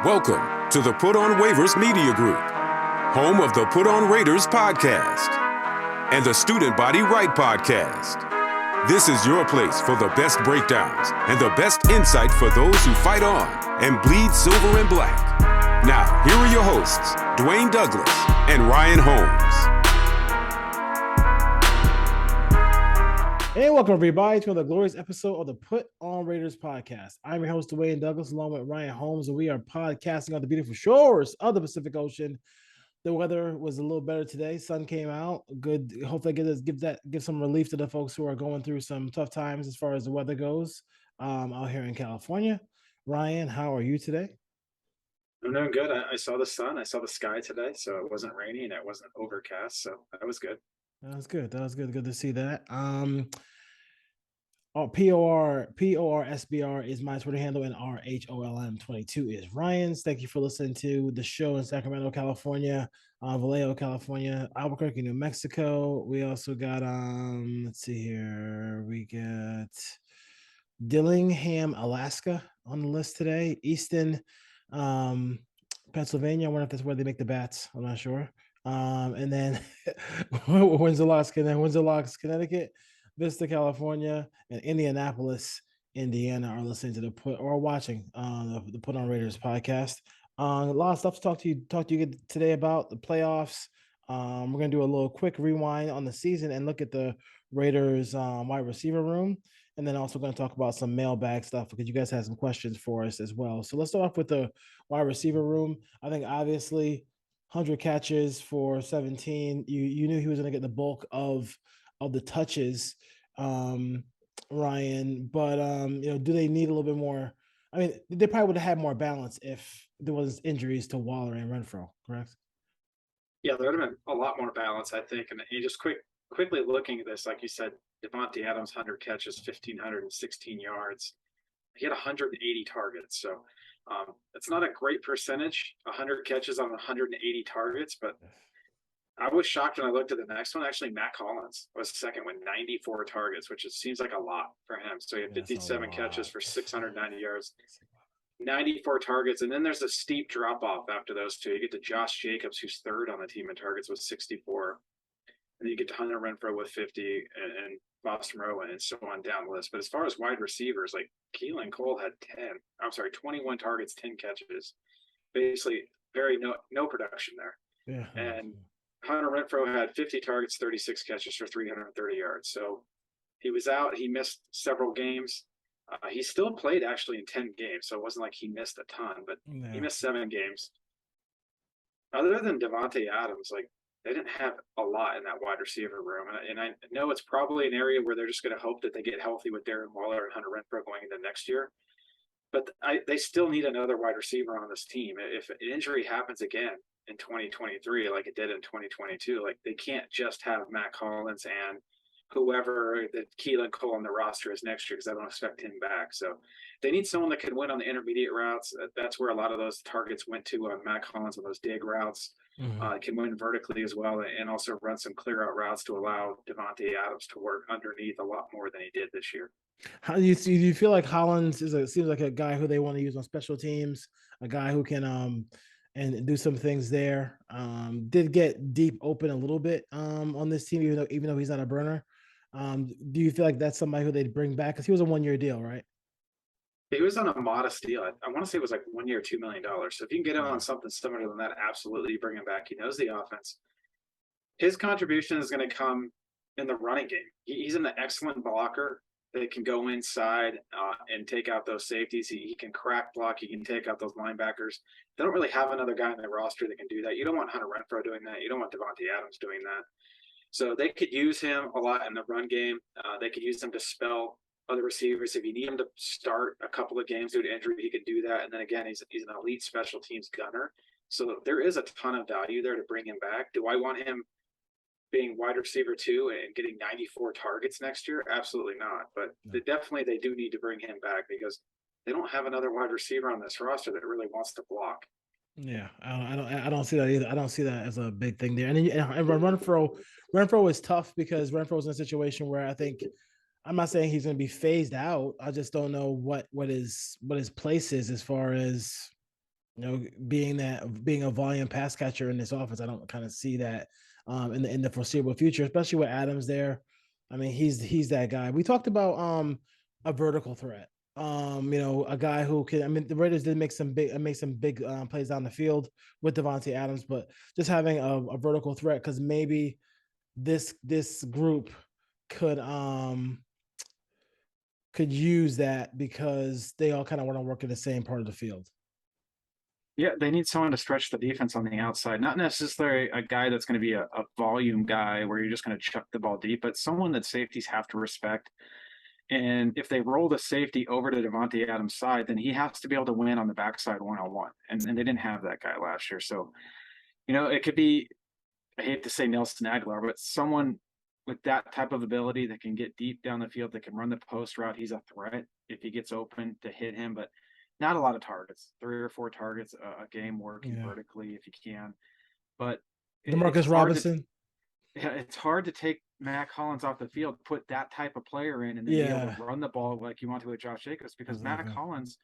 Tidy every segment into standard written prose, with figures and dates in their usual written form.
Welcome to the Put On Waivers Media Group, home of the Put On Raiders podcast and the Student Body Right podcast. This is your place for the best breakdowns and the best insight for those who fight on and bleed silver and black. Now, here are your hosts, Dwayne Douglas and Ryan Holmes. Hey, welcome everybody to another glorious episode of the Put On Raiders podcast. I'm your host, Dwayne Douglas, along with Ryan Holmes, and we are podcasting on the beautiful shores of the Pacific Ocean. The weather was a little better today. Sun came out. Good. Hopefully, give some relief to the folks who are going through some tough times as far as the weather goes out here in California. Ryan, how are you today? I'm doing good. I saw the sun. I saw the sky today, so it wasn't rainy and it wasn't overcast, so that was good. That was good. Good to see that. PORSBR is my Twitter handle, and RHOLM22 is Ryan's. Thank you for listening to the show in Sacramento, California, Vallejo, California, Albuquerque, New Mexico. We also got let's see here. We got Dillingham, Alaska on the list today. Easton, Pennsylvania. I wonder if that's where they make the bats. I'm not sure. And then Windsor Locks, Connecticut, Vista, California, and Indianapolis, Indiana are listening to watching the Put On Raiders podcast. A lot of stuff to talk to you today about the playoffs. We're gonna do a little quick rewind on the season and look at the Raiders wide receiver room, and then also going to talk about some mailbag stuff because you guys had some questions for us as well. So let's start off with the wide receiver room. I think obviously 100 catches for 17. You knew he was going to get the bulk of the touches, Ryan. But do they need a little bit more? I mean, they probably would have had more balance if there was injuries to Waller and Renfrow, correct? Yeah, there would have been a lot more balance, I think. And you just quickly looking at this, like you said, Devontae Adams 100 catches, 1,516 yards. He had 180 targets, so. It's not a great percentage, 100 catches on 180 targets, but I was shocked when I looked at the next one. Actually, Matt Collins was second with 94 targets, which seems like a lot for him. So he had 57 catches for 690 yards, 94 targets. And then there's a steep drop off after those two. You get to Josh Jacobs, who's third on the team in targets with 64. And then you get to Hunter Renfrow with 50 and Boston Rowan and so on down the list. But as far as wide receivers, like Keelan Cole had 21 targets, 10 catches. Basically, no production there. Yeah. And Hunter Renfrow had 50 targets, 36 catches for 330 yards. So he was out. He missed several games. He still played actually in 10 games. So it wasn't like he missed a ton, but he missed 7 games. Other than Devontae Adams, like, they didn't have a lot in that wide receiver room. And I know it's probably an area where they're just going to hope that they get healthy with Darren Waller and Hunter Renfrow going into next year. But they still need another wide receiver on this team. If an injury happens again in 2023, like it did in 2022, like they can't just have Matt Collins and whoever the Keelan Cole on the roster is next year, because I don't expect him back. So they need someone that can win on the intermediate routes. That's where a lot of those targets went to Matt Collins on those dig routes. Can win vertically as well, and also run some clear out routes to allow Devontae Adams to work underneath a lot more than he did this year. How do you feel like Hollins seems like a guy who they want to use on special teams, a guy who can and do some things there. Did get deep open a little bit on this team, even though he's not a burner. Do you feel like that's somebody who they'd bring back? Because he was a 1-year deal, right? He was on a modest deal. I want to say it was like 1 year, $2 million. So if you can get him on something similar than that, absolutely bring him back. He knows the offense. His contribution is going to come in the running game. He's an excellent blocker that can go inside and take out those safeties. He can crack block. He can take out those linebackers. They don't really have another guy on the roster that can do that. You don't want Hunter Renfrow doing that. You don't want Devontae Adams doing that. So they could use him a lot in the run game. They could use him to spell other receivers. If you need him to start a couple of games due to injury, he could do that. And then again, he's an elite special teams gunner. So there is a ton of value there to bring him back. Do I want him being wide receiver 2 and getting 94 targets next year? Absolutely not. But they do need to bring him back because they don't have another wide receiver on this roster that really wants to block. Yeah, I don't see that either. I don't see that as a big thing there. And Renfrow is tough because Renfrow's in a situation where I think I'm not saying he's going to be phased out. I just don't know what his place is as far as being a volume pass catcher in this offense, I don't kind of see that in the foreseeable future, especially with Adams there. I mean, he's that guy. We talked about a vertical threat. A guy who can. I mean, the Raiders did make some big plays down the field with Devontae Adams, but just having a vertical threat, because maybe this group could use that, because they all kind of want to work in the same part of the field. Yeah, they need someone to stretch the defense on the outside, not necessarily a guy that's going to be a volume guy where you're just going to chuck the ball deep, but someone that safeties have to respect. And if they roll the safety over to Devontae Adams' side, then he has to be able to win on the backside one-on-one. And they didn't have that guy last year. So, it could be, I hate to say Nelson Aguilar, but someone with that type of ability that can get deep down the field, that can run the post route. He's a threat if he gets open to hit him, but not a lot of targets, 3 or 4 targets a game working vertically if you can. But Demarcus Robinson. It's hard to take Mac Hollins off the field, put that type of player in, and then be able to run the ball like you want to with Josh Jacobs, because Mac Hollins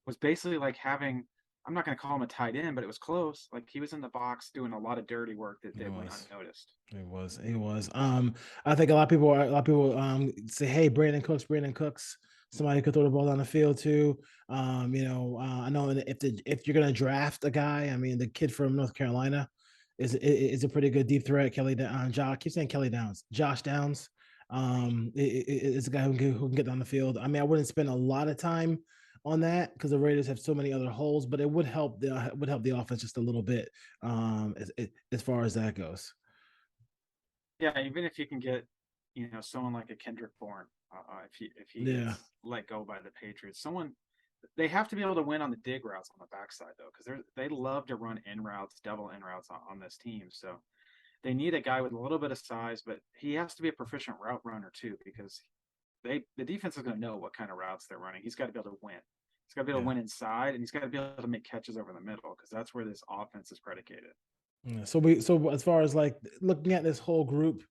was basically like having, I'm not going to call him a tight end, but it was close. Like, he was in the box doing a lot of dirty work that went unnoticed. It was. I think a lot of people say, hey, Brandon Cooks. Somebody could throw the ball down the field too. I know if you're gonna draft a guy, I mean, the kid from North Carolina is a pretty good deep threat. I keep saying Kelly Downs. Josh Downs is a guy who can get down the field. I mean, I wouldn't spend a lot of time on that because the Raiders have so many other holes, but it would help the offense just a little bit as far as that goes. Yeah, even if you can get, someone like a Kendrick Bourne, if he gets let go by the Patriots, they have to be able to win on the dig routes on the backside though, because they love to run in routes, double in routes on this team. So they need a guy with a little bit of size, but he has to be a proficient route runner too, because the defense is going to know what kind of routes they're running. He's got to be able to win. He's got to be able to win inside, and he's got to be able to make catches over the middle, because that's where this offense is predicated. Yeah, so as far as like looking at this whole group,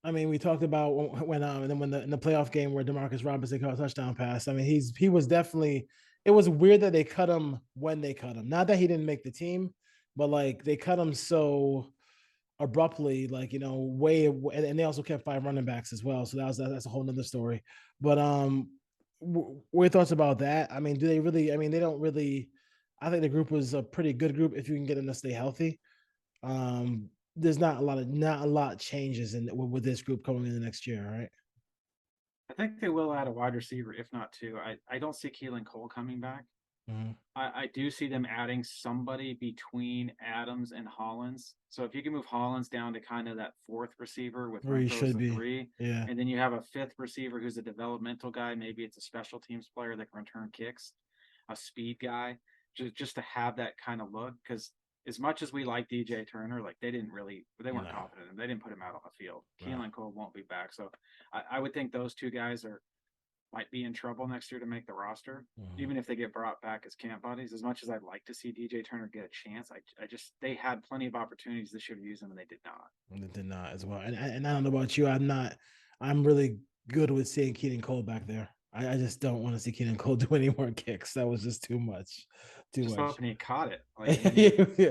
I mean, we talked about when in the playoff game where Demarcus Robinson caught a touchdown pass. I mean, he was definitely. It was weird that they cut him when they cut him. Not that he didn't make the team, but like they cut him so abruptly, like way. And they also kept 5 running backs as well. So that's a whole nother story. But what are your thoughts about that? I mean, do they really? I mean, they don't really. I think the group was a pretty good group if you can get them to stay healthy. There's not a lot changes with this group coming in the next year, right? I think they will add a wide receiver, if not 2. I don't see Keelan Cole coming back. Mm-hmm. I do see them adding somebody between Adams and Hollins. So if you can move Hollins down to kind of that 4th receiver with Where he should be, 3, yeah, and then you have a 5th receiver who's a developmental guy. Maybe it's a special teams player that can return kicks, a speed guy, just to have that kind of look. Because as much as we like DJ Turner, like they weren't confident in him. They didn't put him out on the field. Keelan Cole won't be back. So I would think those 2 guys might be in trouble next year to make the roster, even if they get brought back as camp buddies. As much as I'd like to see DJ Turner get a chance, they had plenty of opportunities this year to use them, and they did not. They did not as well. And I don't know about you. I'm really good with seeing Keelan Cole back there. I just don't want to see Keelan Cole do any more kicks. That was just too much. Just hoping he caught it. Like,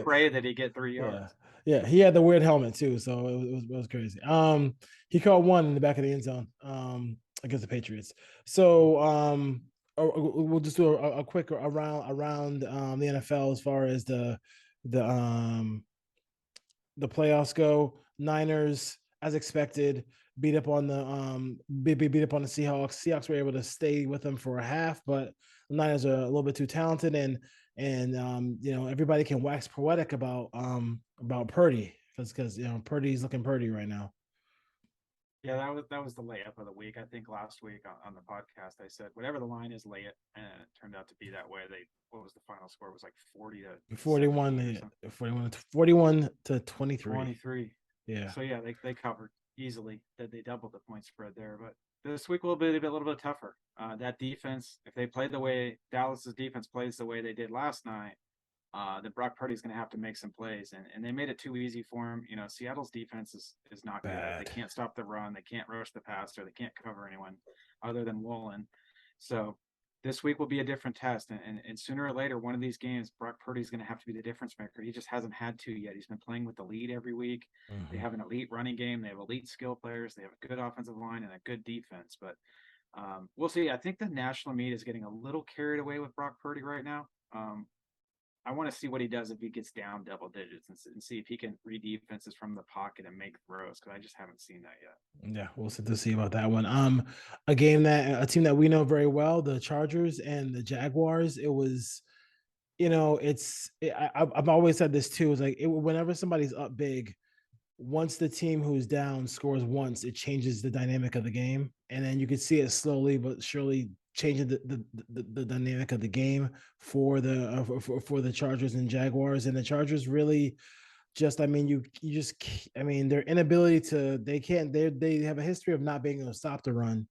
pray that he get 3 yards. Yeah, he had the weird helmet too, so it was crazy. He caught one in the back of the end zone against the Patriots. So we'll just do a quick around the NFL as far as the playoffs go. Niners, as expected, beat up on the Seahawks. Seahawks were able to stay with them for a half, but the Niners are a little bit too talented, and everybody can wax poetic about Purdy because Purdy's looking Purdy right now. Yeah, that was the layup of the week. I think last week on the podcast I said whatever the line is, lay it, and it turned out to be that way. What was the final score? It was like 41 to 23. 23. Yeah. So yeah, they covered easily. They doubled the point spread there, but this week will be a little bit tougher. That defense, if they play the way Dallas's defense plays the way they did last night, then Brock Purdy's going to have to make some plays, and they made it too easy for him. Seattle's defense is not bad. Good. They can't stop the run. They can't rush the passer. They can't cover anyone other than Woolen. So this week will be a different test. And sooner or later, one of these games, Brock Purdy's going to have to be the difference maker. He just hasn't had to yet. He's been playing with the lead every week. They have an elite running game. They have elite skill players. They have a good offensive line and a good defense. But we'll see. I think the national media is getting a little carried away with Brock Purdy right now. I want to see what he does if he gets down double digits and see if he can read defenses from the pocket and make throws, because I just haven't seen that yet. Yeah, we'll see to see about that one. A team that we know very well, the Chargers and the Jaguars. It was, I've always said this too. It's like whenever somebody's up big, once the team who's down scores once, it changes the dynamic of the game, and then you can see it slowly but surely changing the dynamic of the game for the Chargers and Jaguars. And the Chargers really just, their inability they have a history of not being able to stop the run,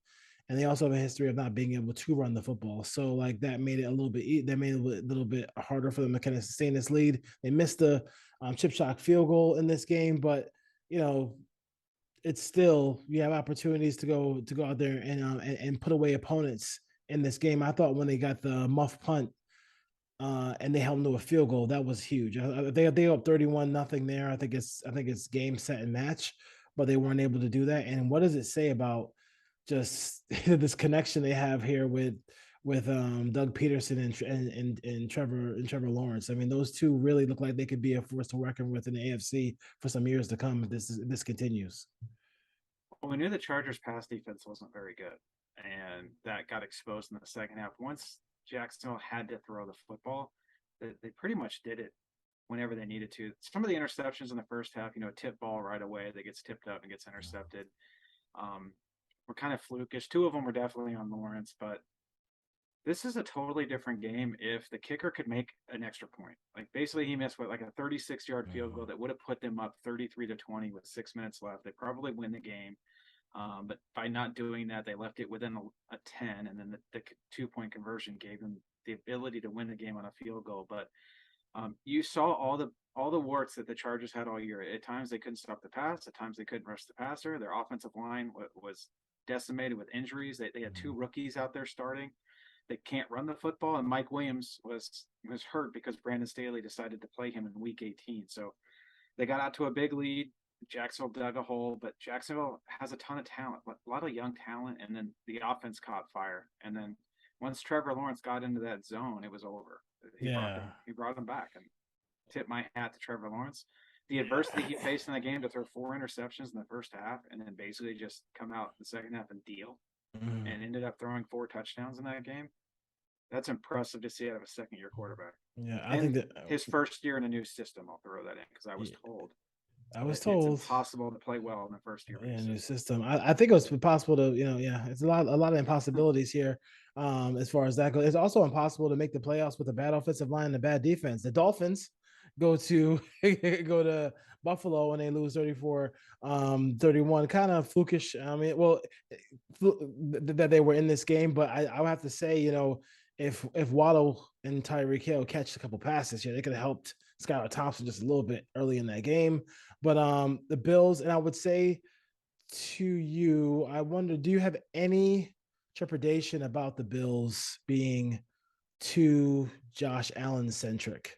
and they also have a history of not being able to run the football. So like that made it a little bit harder for them to kind of sustain this lead. They missed the chip shot field goal in this game, but it's still, you have opportunities to go out there and put away opponents in this game. I thought when they got the muff punt and they held them to a field goal, that was huge. They up 31-0 there. I think it's game, set, and match, but they weren't able to do that. And what does it say about just this connection they have here with Doug Peterson and Trevor Lawrence? I mean, those two really look like they could be a force to reckon with in the AFC for some years to come if this continues. Well, we knew the Chargers' pass defense wasn't very good, and that got exposed in the second half. Once Jacksonville had to throw the football, they pretty much did it whenever they needed to. Some of the interceptions in the first half, a tip ball right away that gets tipped up and gets intercepted, were kind of flukish. Two of them were definitely on Lawrence, but this is a totally different game if the kicker could make an extra point. Like basically he missed like a 36-yard field goal that would have put them up 33-20 with 6 minutes left. They probably win the game. But by not doing that, they left it within a 10, and then the 2-point conversion gave them the ability to win the game on a field goal. But you saw all the warts that the Chargers had all year. At times they couldn't stop the pass. At times they couldn't rush the passer. Their offensive line was decimated with injuries. They had two rookies out there starting. They can't run the football, and Mike Williams was hurt because Brandon Staley decided to play him in Week 18. So they got out to a big lead. Jacksonville dug a hole, but Jacksonville has a ton of talent, a lot of young talent, and then the offense caught fire. And then once Trevor Lawrence got into that zone, it was over. He brought him back, and tip my hat to Trevor Lawrence. The adversity he faced in the game to throw 4 interceptions in the first half and then basically just come out in the second half and deal, and ended up throwing 4 touchdowns in that game. That's impressive to see out of a second-year quarterback. Yeah, I think that his first year in a new system, I'll throw that in because I was told it's impossible to play well in the first year. Yeah, new system. I think it was possible to, it's a lot of impossibilities here as far as that goes. It's also impossible to make the playoffs with a bad offensive line and a bad defense. The Dolphins go to Buffalo and they lose 34-31, kind of flukish. I mean, that they were in this game, but I would have to say, if Waddle and Tyreek Hill catch a couple passes here, they could have helped Skylar Thompson just a little bit early in that game. But the Bills, and I would say to you, I wonder, do you have any trepidation about the Bills being too Josh Allen centric?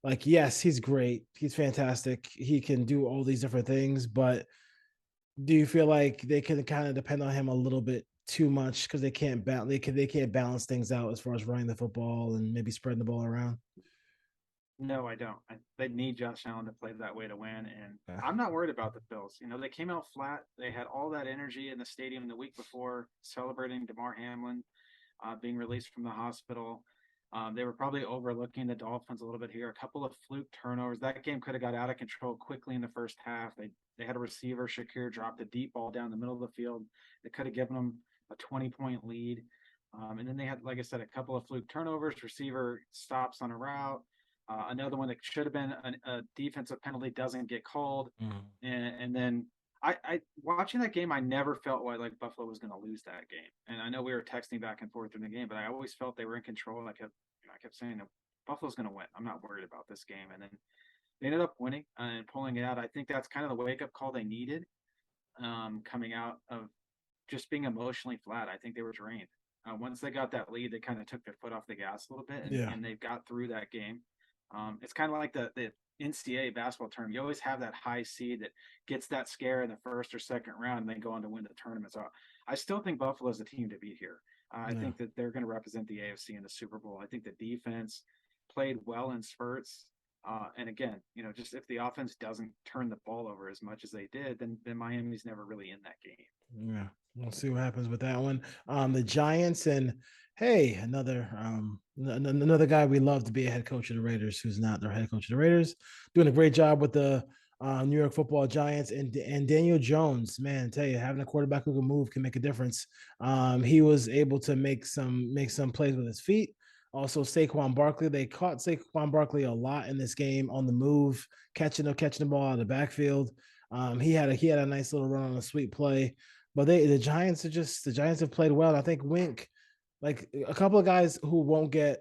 Like, yes, he's great. He's fantastic. He can do all these different things, but do you feel like they can kind of depend on him a little bit too much because they can't balance things out as far as running the football and maybe spreading the ball around? No, I don't. They need Josh Allen to play that way to win, and I'm not worried about the Bills. They came out flat. They had all that energy in the stadium the week before, celebrating DeMar Hamlin being released from the hospital. They were probably overlooking the Dolphins a little bit here. A couple of fluke turnovers. That game could have got out of control quickly in the first half. They had a receiver, Shakir, dropped a deep ball down the middle of the field. It could have given them a 20-point lead. And then they had, like I said, a couple of fluke turnovers. Receiver stops on a route. Another one that should have been a defensive penalty doesn't get called. And then I watching that game, I never felt like Buffalo was going to lose that game. And I know we were texting back and forth in the game, but I always felt they were in control. And I kept saying, Buffalo's going to win. I'm not worried about this game. And then they ended up winning and pulling it out. I think that's kind of the wake-up call they needed coming out of just being emotionally flat. I think they were drained. Once they got that lead, they kind of took their foot off the gas a little bit, Yeah. and they've got through that game. It's kind of like the NCAA basketball tournament. You always have that high seed that gets that scare in the first or second round and then go on to win the tournament. So I still think Buffalo is the team to beat here. I Yeah. think that they're going to represent the AFC in the Super Bowl. I think the defense played well in spurts. And again, just if the offense doesn't turn the ball over as much as they did, then Miami's never really in that game. Yeah, we'll see what happens with that one. The Giants, and hey, another guy we love to be a head coach of the Raiders, who's not their head coach of the Raiders, doing a great job with the New York Football Giants, and Daniel Jones. Man, I tell you, having a quarterback who can move can make a difference. He was able to make some plays with his feet. Also, Saquon Barkley. They caught Saquon Barkley a lot in this game on the move, catching the ball out of the backfield. He had a nice little run on a sweet play. But the Giants have played well. I think Wink, like a couple of guys who won't get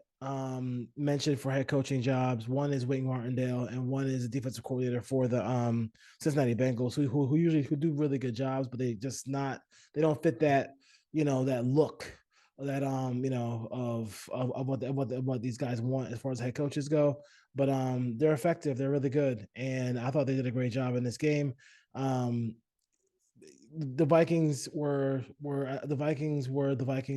mentioned for head coaching jobs. One is Wink Martindale, and one is a defensive coordinator for the Cincinnati Bengals, who usually do really good jobs, but they don't fit that that look that of what these guys want as far as head coaches go. But they're effective. They're really good, and I thought they did a great job in this game. The Vikings were the Vikings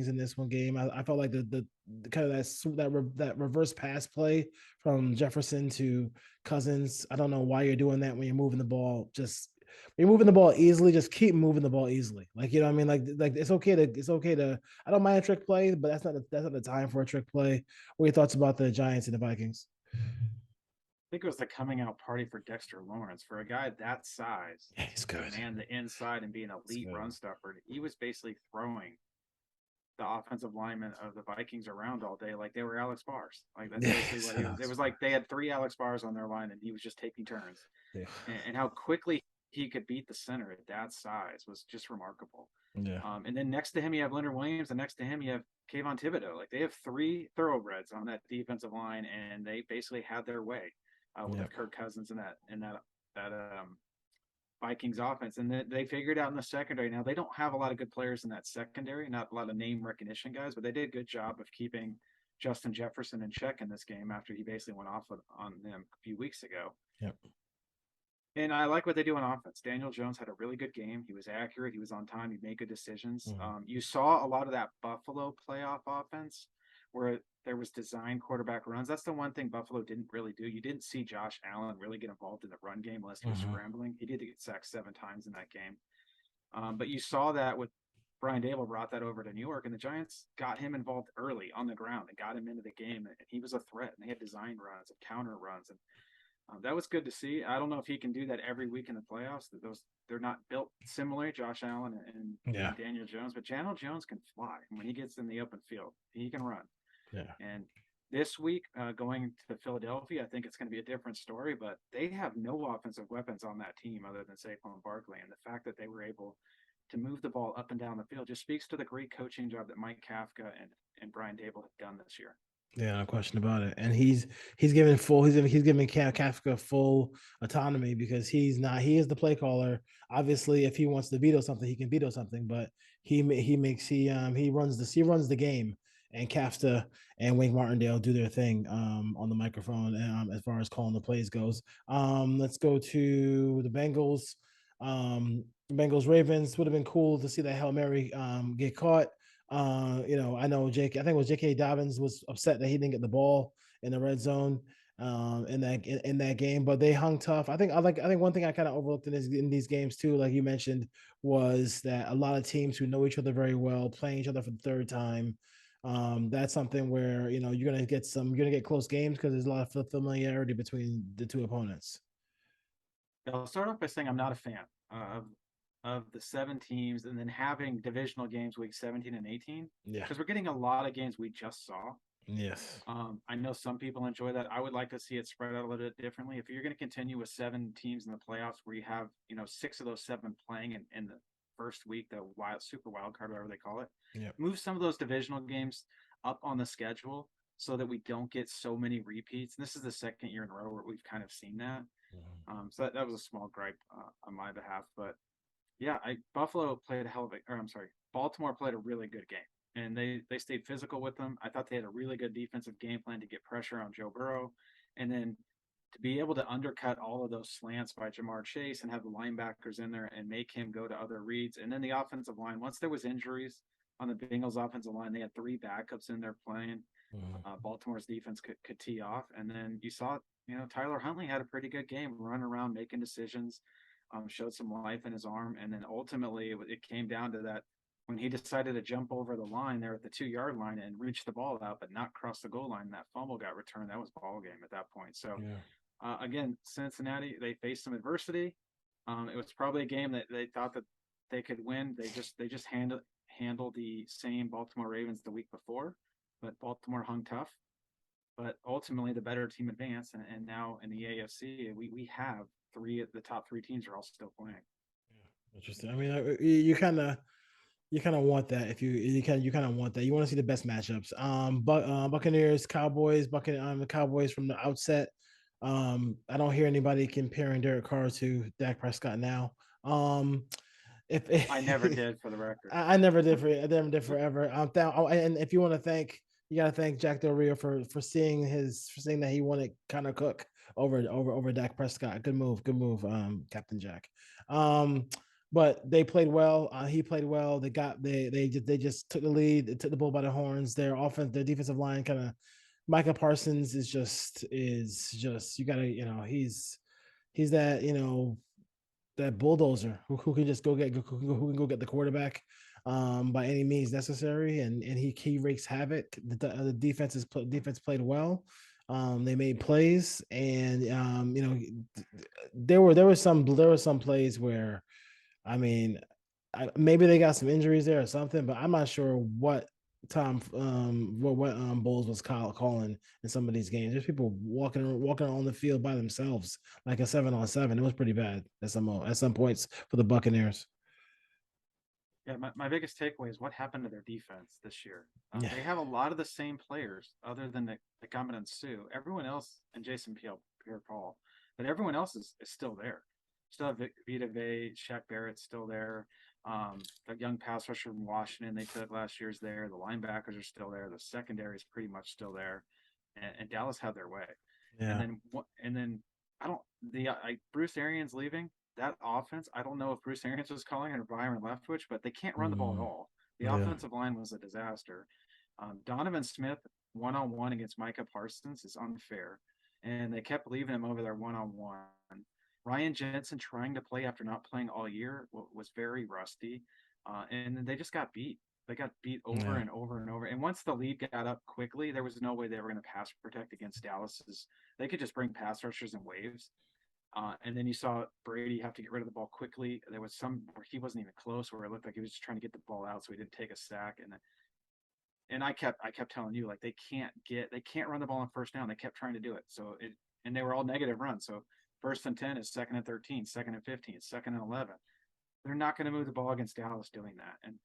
in this one game. I felt like the kind of that reverse pass play from Jefferson to Cousins. I don't know why you're doing that when you're moving the ball. You're moving the ball easily. Just keep moving the ball easily. Like what I mean. Like it's okay to. I don't mind a trick play, but that's not the time for a trick play. What are your thoughts about the Giants and the Vikings? I think it was the coming out party for Dexter Lawrence. For a guy that size, Yeah, he's good. Man, the inside and being an elite run stuffer, he was basically throwing the offensive linemen of the Vikings around all day like they were Alex Bars. Like that's basically what he was. It was like they had 3 Alex Bars on their line and he was just taking turns. Yeah. And how quickly he could beat the center at that size was just remarkable. Yeah. And then next to him you have Leonard Williams, and next to him you have Kayvon Thibodeau. Like they have 3 thoroughbreds on that defensive line, and they basically had their way with Kirk Cousins and that Vikings offense. And they figured out in the secondary. Now they don't have a lot of good players in that secondary, not a lot of name recognition guys, but they did a good job of keeping Justin Jefferson in check in this game after he basically went off on them a few weeks ago. Yep. And I like what they do on offense. Daniel Jones had a really good game. He was accurate. He was on time. He made good decisions. Mm-hmm. You saw a lot of that Buffalo playoff offense where there was design quarterback runs. That's the one thing Buffalo didn't really do. You didn't see Josh Allen really get involved in the run game unless he was scrambling. He did get sacked 7 times in that game. But you saw that with Brian Dable brought that over to New York, and the Giants got him involved early on the ground and got him into the game, and he was a threat. And they had design runs and counter runs, and that was good to see. I don't know if he can do that every week in the playoffs. They're not built similarly, Josh Allen and Daniel Jones, but Daniel Jones can fly. And when he gets in the open field, he can run. Yeah. And this week, going to Philadelphia, I think it's going to be a different story, but they have no offensive weapons on that team other than Saquon Barkley. And the fact that they were able to move the ball up and down the field just speaks to the great coaching job that Mike Kafka and Brian Dable have done this year. Yeah, no question about it. And he's giving Kafka full autonomy because he is the play caller. Obviously, if he wants to veto something, he can veto something, but he runs the game, and Kafka and Wink Martindale do their thing on the microphone as far as calling the plays goes. Let's go to the Bengals. Bengals Ravens. Would have been cool to see that Hail Mary get caught. I know I think it was J.K. Dobbins was upset that he didn't get the ball in the red zone in that game, but they hung tough. I think one thing I kind of overlooked in these games too, like you mentioned, was that a lot of teams who know each other very well playing each other for the third time. That's something where you're gonna get close games because there's a lot of familiarity between the two opponents. I'll start off by saying I'm not a fan of the 7 teams and then having divisional games week 17 and 18. Yeah. Because we're getting a lot of games we just saw. Yes. I know some people enjoy that. I would like to see it spread out a little bit differently. If you're going to continue with 7 teams in the playoffs where you have, 6 of those 7 playing in the first week, the super wild card, whatever they call it, move some of those divisional games up on the schedule so that we don't get so many repeats. And this is the second year in a row where we've kind of seen that. So that was a small gripe on my behalf, but yeah, Baltimore played a really good game. and they stayed physical with them. I thought they had a really good defensive game plan to get pressure on Joe Burrow, and then to be able to undercut all of those slants by Jamar Chase and have the linebackers in there and make him go to other reads. And then the offensive line, once there was injuries on the Bengals offensive line, they had 3 backups in there playing. Baltimore's defense could tee off. And then you saw, Tyler Huntley had a pretty good game, running around, making decisions, showed some life in his arm. And then ultimately it came down to that when he decided to jump over the line there at the 2-yard line and reach the ball out, but not cross the goal line. That fumble got returned. That was ball game at that point. So, again, Cincinnati, they faced some adversity. It was probably a game that they thought that they could win. They just handled the same Baltimore Ravens the week before, but Baltimore hung tough. But ultimately, the better team advanced, and now in the AFC, we have the top 3 teams are all still playing. Interesting. I mean, you kind of want that if you kind of want that. You want to see the best matchups. Buccaneers, Cowboys, the Cowboys from the outset. I don't hear anybody comparing Derek Carr to Dak Prescott now. If I never did, for the record. I never did forever. And if you want to thank, you got to thank Jack Del Rio for seeing that he wanted Connor Cook over Dak Prescott. Good move, Captain Jack. But they played well. He played well. They just took the lead. They took the bull by the horns. Their defensive line kind of. Micah Parsons is just you gotta he's that that bulldozer who can just who can go get the quarterback by any means necessary, and he wreaks havoc. The defense played well. They made plays, and there were some plays where, I mean, maybe they got some injuries there or something, but I'm not sure what Bowles was calling in some of these games. There's people walking on the field by themselves, like a 7-on-7. It was pretty bad at some points for the Buccaneers. Yeah, my biggest takeaway is what happened to their defense this year. They have a lot of the same players, other than the Ndamukong Suh. Everyone else, and Jason Pierre-Paul, but everyone else is still there. Still have Vita Vea, Shaq Barrett's still there. The young pass rusher from Washington they took last year's there. The linebackers are still there. The secondary is pretty much still there, and Dallas had their way. Yeah. And then Bruce Arians leaving that offense. I don't know if Bruce Arians was calling it or Byron Leftwich, but they can't run the ball at all. The offensive line was a disaster. Donovan Smith 1-on-1 against Micah Parsons is unfair, and they kept leaving him over there 1-on-1. Ryan Jensen trying to play after not playing all year was very rusty, and they just got beat. They got beat over and over and over. And once the lead got up quickly, there was no way they were going to pass protect against Dallas's. They could just bring pass rushers in waves. And then you saw Brady have to get rid of the ball quickly. There was some where he wasn't even close, where it looked like he was just trying to get the ball out so he didn't take a sack. And I kept telling you, like, they can't run the ball on first down. They kept trying to do it. And they were all negative runs. So 1st and 10 is 2nd and 13, 2nd and 15, 2nd and 11. They're not going to move the ball against Dallas doing that. And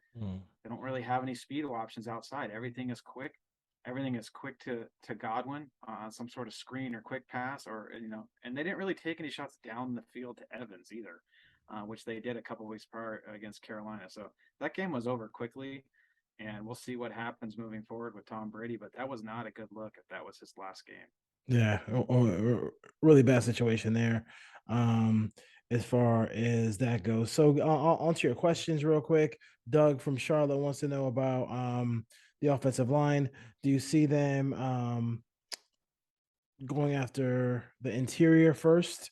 they don't really have any speed options outside. Everything is quick. Everything is quick to Godwin on some sort of screen or quick pass, and they didn't really take any shots down the field to Evans either, which they did a couple of weeks prior against Carolina. So that game was over quickly, and we'll see what happens moving forward with Tom Brady. But that was not a good look if that was his last game. Yeah, really bad situation there, as far as that goes. So on to your questions real quick. Doug from Charlotte wants to know about the offensive line. Do you see them going after the interior first,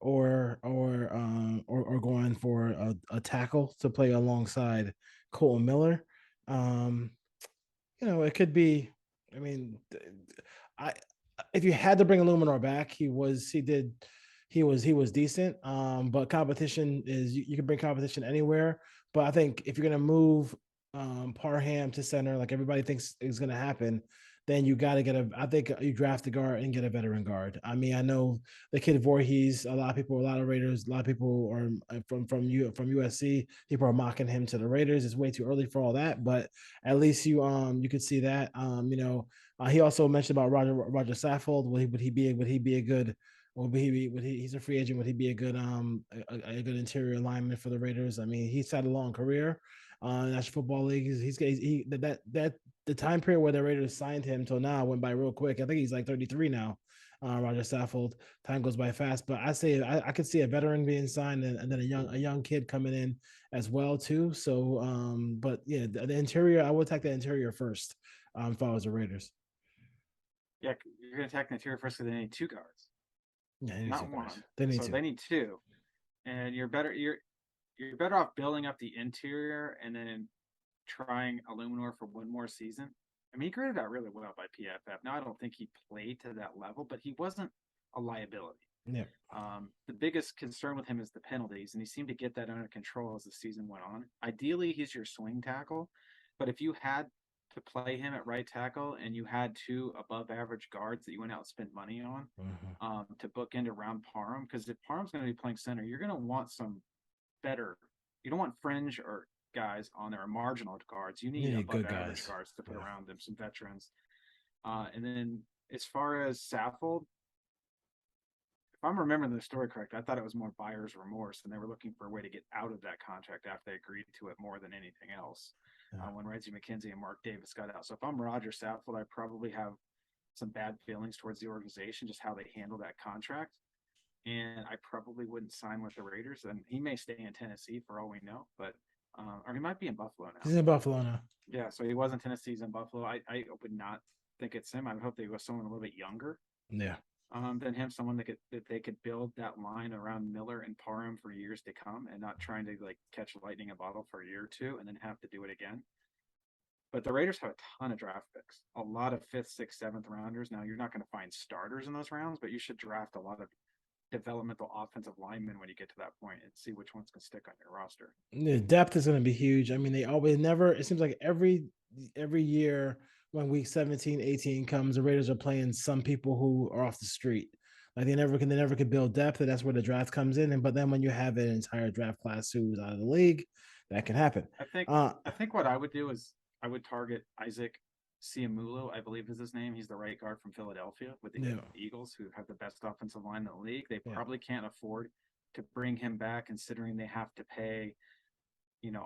or going for a tackle to play alongside Colton Miller? It could be. I mean, if you had to bring Illuminor back, he was decent. But competition is you can bring competition anywhere. But I think if you're gonna move Parham to center, like everybody thinks is gonna happen, then you got to I think you draft a guard and get a veteran guard. I mean, I know the kid Voorhees, a lot of Raiders, a lot of people are from USC. People are mocking him to the Raiders. It's way too early for all that, but at least you could see that. He also mentioned about Roger Saffold. Would he be a good? He's a free agent. Would he be a good interior lineman for the Raiders? I mean, he's had a long career. National Football League. He that the time period where the Raiders signed him till now went by real quick. I think he's like 33 now. Roger Saffold. Time goes by fast, but I could see a veteran being signed and then a young kid coming in as well too. So, but yeah, the interior, I would attack the interior first. If I was the Raiders. Yeah, you're going to attack the interior first because they need two guards, Yeah, not one. They need so two. They need two, and you're better off building up the interior and then trying Illuminor for one more season. I mean, he graded out really well by PFF. Now, I don't think he played to that level, but he wasn't a liability. Yeah. The biggest concern with him is the penalties, and he seemed to get that under control as the season went on. Ideally, he's your swing tackle, but if you had to play him at right tackle and you had two above average guards that you went out and spent money on to bookend around Parham, because if Parham's going to be playing center, you're going to want some better. You don't want fringe or guys on there, or marginal guards. You need above average guards to put around them, some veterans. And then as far as Saffold, if I'm remembering the story correct, I thought it was more buyer's remorse, and they were looking for a way to get out of that contract after they agreed to it more than anything else. When Reggie McKenzie and Mark Davis got out. So if I'm Roger Saffold, I probably have some bad feelings towards the organization, just how they handle that contract. And I probably wouldn't sign with the Raiders. And he may stay in Tennessee for all we know, but or he might be in Buffalo now. He's in Buffalo now. Yeah, so he was in Tennessee, he's in Buffalo. I would not think it's him. I would hope they was someone a little bit younger. Yeah. Than him, someone that they could build that line around Miller and Parham for years to come, and not trying to like catch lightning in a bottle for a year or two and then have to do it again. But the Raiders have a ton of draft picks, a lot of 5th, 6th, 7th rounders. Now you're not going to find starters in those rounds, but you should draft a lot of developmental offensive linemen when you get to that point and see which ones can stick on your roster. The depth is going to be huge. I mean, they always never. It seems like every year when week 17, 18 comes, the Raiders are playing some people who are off the street. Like they never can build depth, and that's where the draft comes in. And but then when you have an entire draft class who's out of the league, that can happen. I think what I would do is I would target Isaac Siamulu, I believe is his name. He's the right guard from Philadelphia with the Eagles, who have the best offensive line in the league. They probably can't afford to bring him back, considering they have to pay,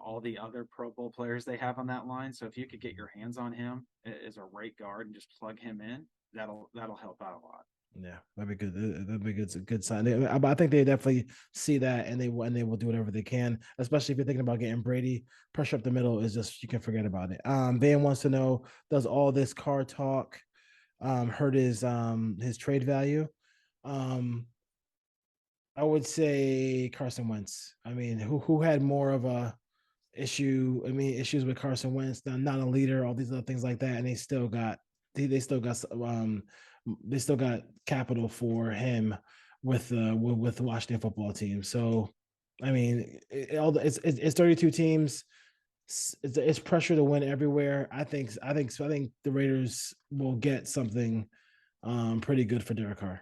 all the other Pro Bowl players they have on that line. So if you could get your hands on him as a right guard and just plug him in, that'll help out a lot. Yeah, that'd be good. That'd be good. It's a good sign. I think they definitely see that, and they will do whatever they can. Especially if you're thinking about getting Brady, pressure up the middle is just, you can forget about it. Van wants to know, does all this car talk hurt his trade value? I would say Carson Wentz. I mean, who had more of a issue? I mean, issues with Carson Wentz, not a leader, all these other things like that, and they still got capital for him with the Washington football team. So, I mean, it's 32 teams. It's pressure to win everywhere. I think the Raiders will get something pretty good for Derek Carr.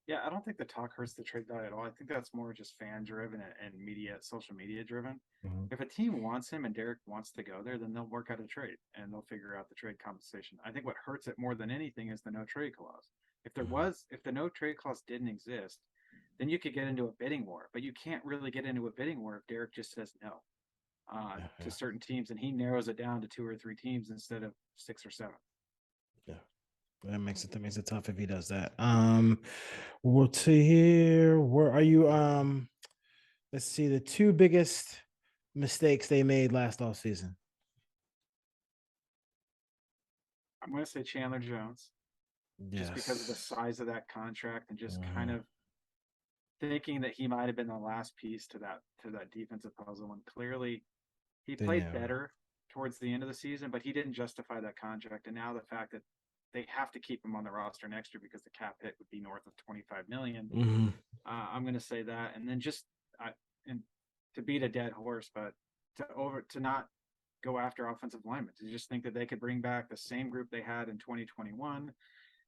Yeah, I don't think the talk hurts the trade value at all. I think that's more just fan driven and social media driven. Mm-hmm. If a team wants him and Derek wants to go there, then they'll work out a trade and they'll figure out the trade compensation. I think what hurts it more than anything is the no trade clause. If the no trade clause didn't exist, then you could get into a bidding war, but you can't really get into a bidding war if Derek just says no to certain teams, and he narrows it down to 2 or 3 teams instead of 6 or 7. Yeah. That makes it tough if he does that. We'll see here. Where are you? Let's see the 2 biggest mistakes they made last offseason. I'm going to say Chandler Jones, just because of the size of that contract and just kind of thinking that he might have been the last piece to that defensive puzzle. And clearly, he played better towards the end of the season, but he didn't justify that contract. And now the fact that they have to keep him on the roster next year because the cap hit would be north of $25 million. Mm-hmm. I'm going to say that, and then and to beat a dead horse, but to not go after offensive linemen, to just think that they could bring back the same group they had in 2021.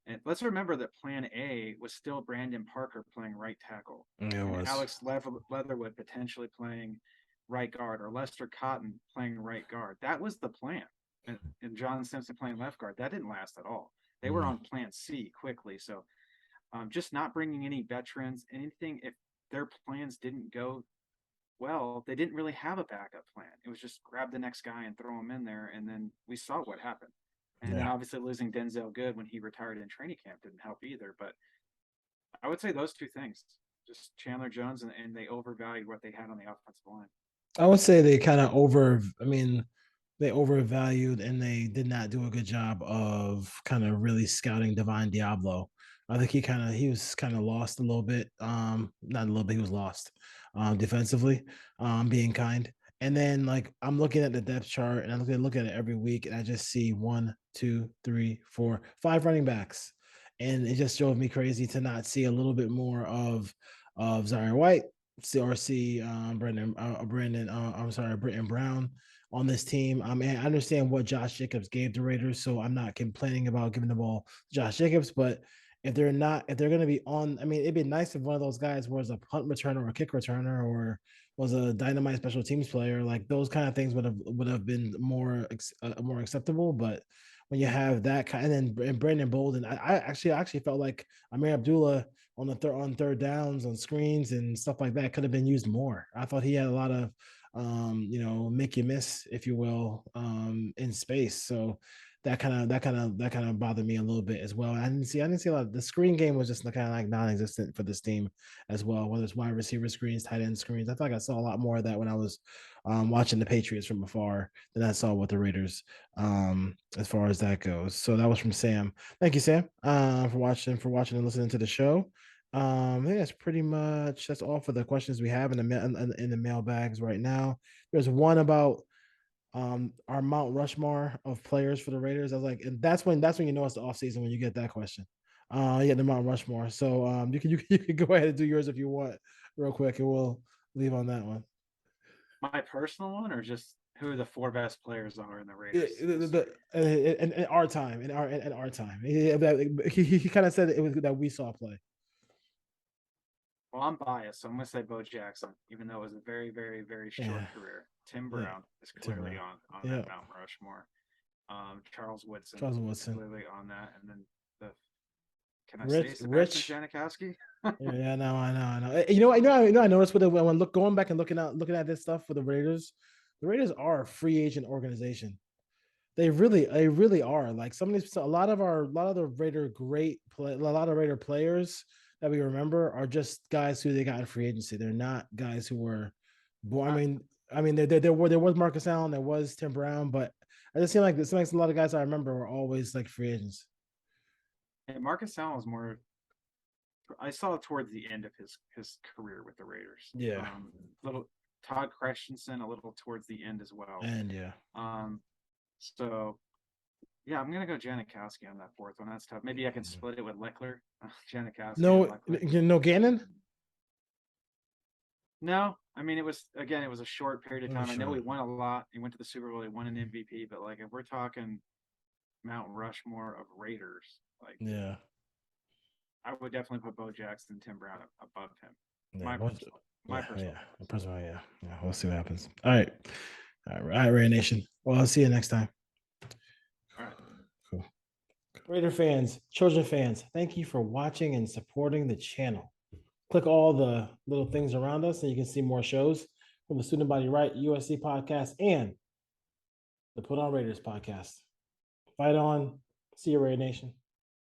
And let's remember that Plan A was still Brandon Parker playing right tackle, and Alex Leatherwood potentially playing right guard, or Lester Cotton playing right guard. That was the plan. And John Simpson playing left guard, that didn't last at all. They were on Plan C quickly. So just not bringing any veterans, anything, if their plans didn't go well, they didn't really have a backup plan. It was just grab the next guy and throw him in there, and then we saw what happened. And then obviously losing Denzel Good when he retired in training camp didn't help either. But I would say those two things, just Chandler Jones, and they overvalued what they had on the offensive line. I would say they overvalued and they did not do a good job of kind of really scouting Divine Diablo. I think he was kind of lost a little bit. Not a little bit, he was lost defensively, being kind. And then like I'm looking at the depth chart and I look at it every week and I just see 1, 2, 3, 4, 5 running backs. And it just drove me crazy to not see a little bit more of Zaire White, CRC, Britton Brown on this team. I mean, I understand what Josh Jacobs gave the Raiders, so I'm not complaining about giving the ball to Josh Jacobs. But if they're going to be on, I mean, it'd be nice if one of those guys was a punt returner or a kick returner or was a dynamite special teams player. Like those kind of things would have been more acceptable. But when you have that kind, and then Brandon Bolden, I actually felt like Amir Abdullah on third downs on screens and stuff like that could have been used more. I thought he had a lot of make you miss, if you will, in space. So that kind of bothered me a little bit as well. I didn't see a lot of the screen game was just kind of like non-existent for this team as well, whether it's wide receiver screens, tight end screens. I feel like I saw a lot more of that when I was watching the Patriots from afar than I saw with the Raiders as far as that goes. So that was from Sam. Thank you, Sam, for watching and listening to the show. I think that's all for the questions we have in the mailbags right now. There's one about our Mount Rushmore of players for the Raiders. I was like, and that's when you know it's the offseason when you get that question. You get the Mount Rushmore. So you can go ahead and do yours if you want real quick, and we'll leave on that one. My personal one, or just who the 4 best players are in the Raiders? In our time, in our time, he kind of said it was that we saw play. Well, I'm biased, so I'm going to say Bo Jackson, even though it was a very, very, very short career. Tim Brown is clearly on that Mount Rushmore. Charles Woodson clearly on that, and then can I say Sebastian Janikowski? Yeah, no, I know. I noticed when going back and looking at this stuff for the Raiders are a free agent organization. They really are. Like a lot of the Raider Raider players that we remember are just guys who they got in free agency. They're not guys who were born. I mean, there was Marcus Allen, there was Tim Brown, but I just feel like this makes a lot of guys I remember were always like free agents. And Marcus Allen was more. I saw it towards the end of his career with the Raiders. Yeah. Little Todd Christensen a little towards the end as well. And yeah. So yeah, I'm gonna go Janikowski on that 4th one. That's tough. Maybe I can split it with Leckler. Janikowski. No Gannon. No, I mean it was a short period of time. I know he won a lot. He went to the Super Bowl. He won an MVP. But like if we're talking Mount Rushmore of Raiders, like yeah, I would definitely put Bo Jackson and Tim Brown above him. Yeah, my personal. Yeah. We'll see what happens. All right, Raider Nation. Well, I'll see you next time. All right. Cool. Raider fans, Trojan fans, thank you for watching and supporting the channel. Click all the little things around us and you can see more shows from the Student Body Right USC podcast and the Put On Raiders podcast. Fight on. See you, Raider Nation.